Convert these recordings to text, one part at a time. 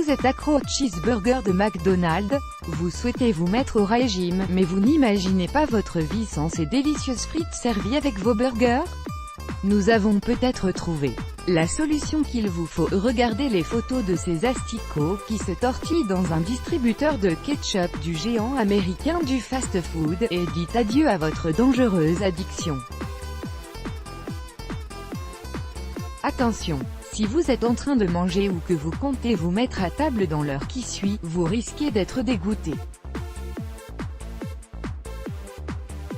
vous êtes accro au cheeseburger de McDonald's, vous souhaitez vous mettre au régime, mais vous n'imaginez pas votre vie sans ces délicieuses frites servies avec vos burgers? Nous avons peut-être trouvé la solution qu'il vous faut. Regardez les photos de ces asticots qui se tortillent dans un distributeur de ketchup du géant américain du fast-food, et dites adieu à votre dangereuse addiction. Attention! Si vous êtes en train de manger ou que vous comptez vous mettre à table dans l'heure qui suit, vous risquez d'être dégoûté.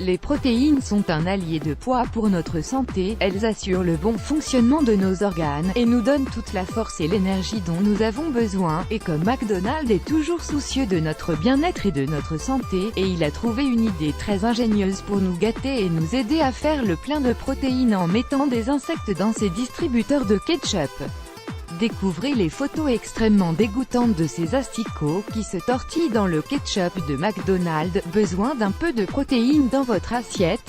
Les protéines sont un allié de poids pour notre santé, elles assurent le bon fonctionnement de nos organes, et nous donnent toute la force et l'énergie dont nous avons besoin, et comme McDonald's est toujours soucieux de notre bien-être et de notre santé, et il a trouvé une idée très ingénieuse pour nous gâter et nous aider à faire le plein de protéines en mettant des insectes dans ses distributeurs de ketchup. Découvrez les photos extrêmement dégoûtantes de ces asticots qui se tortillent dans le ketchup de McDonald's. Besoin d'un peu de protéines dans votre assiette?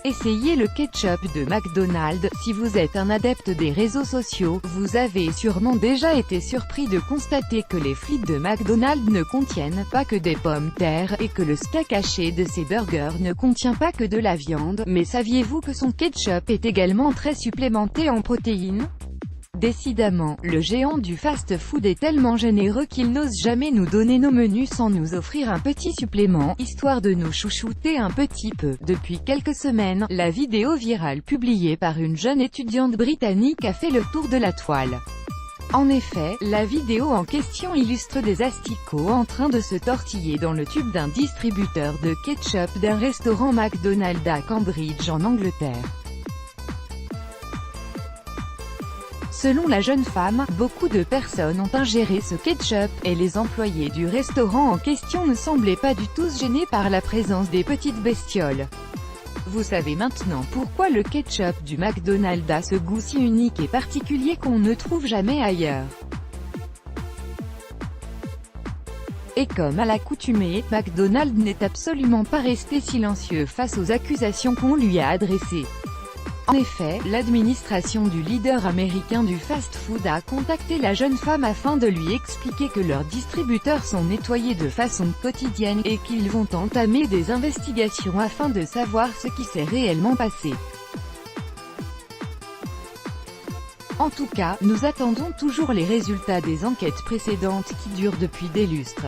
Essayez le ketchup de McDonald's. Si vous êtes un adepte des réseaux sociaux, vous avez sûrement déjà été surpris de constater que les frites de McDonald's ne contiennent pas que des pommes de terre, et que le steak haché de ces burgers ne contient pas que de la viande, mais saviez-vous que son ketchup est également très supplémenté en protéines? Décidément, le géant du fast-food est tellement généreux qu'il n'ose jamais nous donner nos menus sans nous offrir un petit supplément, histoire de nous chouchouter un petit peu. Depuis quelques semaines, la vidéo virale publiée par une jeune étudiante britannique a fait le tour de la toile. En effet, la vidéo en question illustre des asticots en train de se tortiller dans le tube d'un distributeur de ketchup d'un restaurant McDonald's à Cambridge en Angleterre. Selon la jeune femme, beaucoup de personnes ont ingéré ce ketchup, et les employés du restaurant en question ne semblaient pas du tout gênés par la présence des petites bestioles. Vous savez maintenant pourquoi le ketchup du McDonald's a ce goût si unique et particulier qu'on ne trouve jamais ailleurs. Et comme à l'accoutumée, McDonald's n'est absolument pas resté silencieux face aux accusations qu'on lui a adressées. En effet, l'administration du leader américain du fast-food a contacté la jeune femme afin de lui expliquer que leurs distributeurs sont nettoyés de façon quotidienne, et qu'ils vont entamer des investigations afin de savoir ce qui s'est réellement passé. En tout cas, nous attendons toujours les résultats des enquêtes précédentes qui durent depuis des lustres.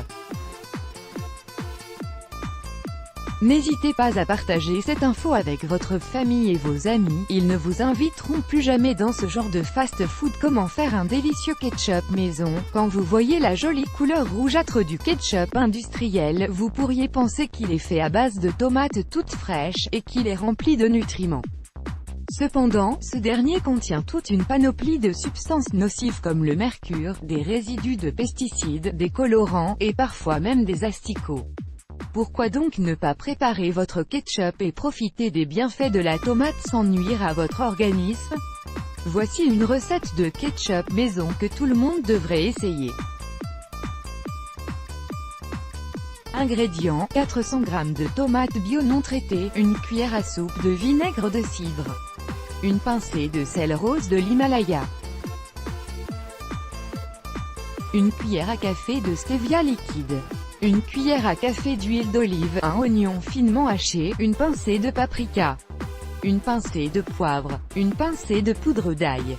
N'hésitez pas à partager cette info avec votre famille et vos amis, ils ne vous inviteront plus jamais dans ce genre de fast-food. Comment faire un délicieux ketchup maison? Quand vous voyez la jolie couleur rougeâtre du ketchup industriel, vous pourriez penser qu'il est fait à base de tomates toutes fraîches, et qu'il est rempli de nutriments. Cependant, ce dernier contient toute une panoplie de substances nocives comme le mercure, des résidus de pesticides, des colorants, et parfois même des asticots. Pourquoi donc ne pas préparer votre ketchup et profiter des bienfaits de la tomate sans nuire à votre organisme? Voici une recette de ketchup maison que tout le monde devrait essayer. Ingrédients: 400 g de tomates bio non traitées, une cuillère à soupe de vinaigre de cidre, une pincée de sel rose de l'Himalaya, une cuillère à café de stevia liquide, une cuillère à café d'huile d'olive, un oignon finement haché, une pincée de paprika, une pincée de poivre, une pincée de poudre d'ail,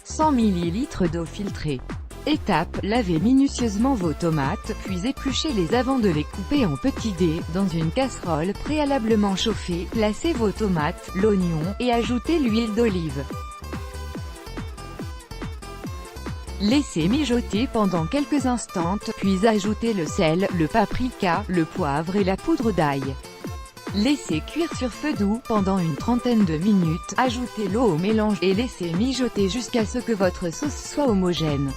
100 ml d'eau filtrée. Étape: lavez minutieusement vos tomates, puis épluchez-les avant de les couper en petits dés. Dans une casserole préalablement chauffée, placez vos tomates, l'oignon, et ajoutez l'huile d'olive. Laissez mijoter pendant quelques instants, puis ajoutez le sel, le paprika, le poivre et la poudre d'ail. Laissez cuire sur feu doux pendant une trentaine de minutes, ajoutez l'eau au mélange, et laissez mijoter jusqu'à ce que votre sauce soit homogène.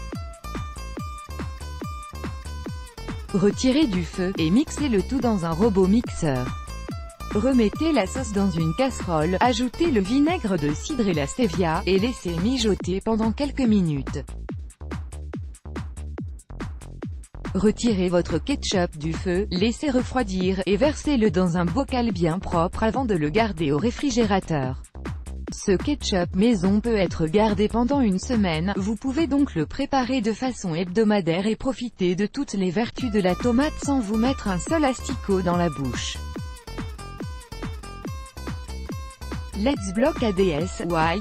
Retirez du feu, et mixez le tout dans un robot mixeur. Remettez la sauce dans une casserole, ajoutez le vinaigre de cidre et la stevia, et laissez mijoter pendant quelques minutes. Retirez votre ketchup du feu, laissez refroidir, et versez-le dans un bocal bien propre avant de le garder au réfrigérateur. Ce ketchup maison peut être gardé pendant une semaine, vous pouvez donc le préparer de façon hebdomadaire et profiter de toutes les vertus de la tomate sans vous mettre un seul asticot dans la bouche. Let's block ADS, why?